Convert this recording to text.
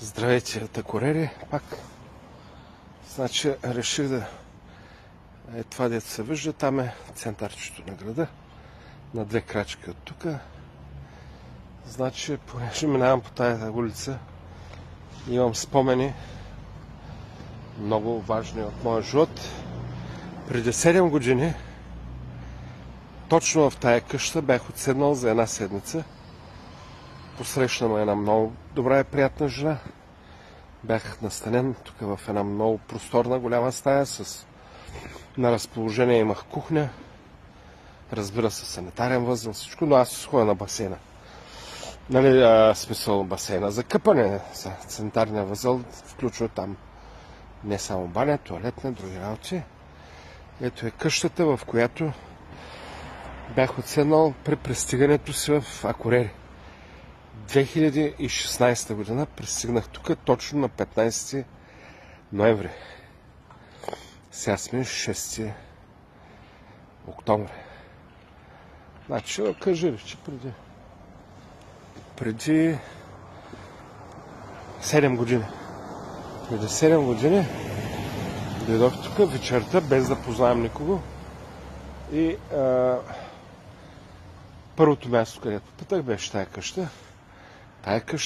Здравейте, такорери, пак. Значи реших да... това дето се вижда, там е центърчето на града. На 2 крачки от тук. Значи, понеже минавам по тая улица, имам спомени, много важни от моя живот. Преди 7 години, точно в тая къща, бях отседнал за една седмица. Посрещна ме една много добра и приятна жена. Бях настанен тук в една много просторна, голяма стая. На разположение имах кухня, разбира се, санитарен възел, всичко, но аз ходя на басейна. Смисъл басейна за къпане. Санитарния възел включва там не само баня, туалетна, други работи. Ето е къщата, в която бях отседнал при пристигането си в Акорери. 2016 година пристигнах тук точно на 15 ноември. Сега сме 6 октомври. Значи, кажи ли, че преди 7 години. Преди 7 години дойдох тук вечерта, без да познавам никого. И първото място, където питах, беше тая къща. Тая къща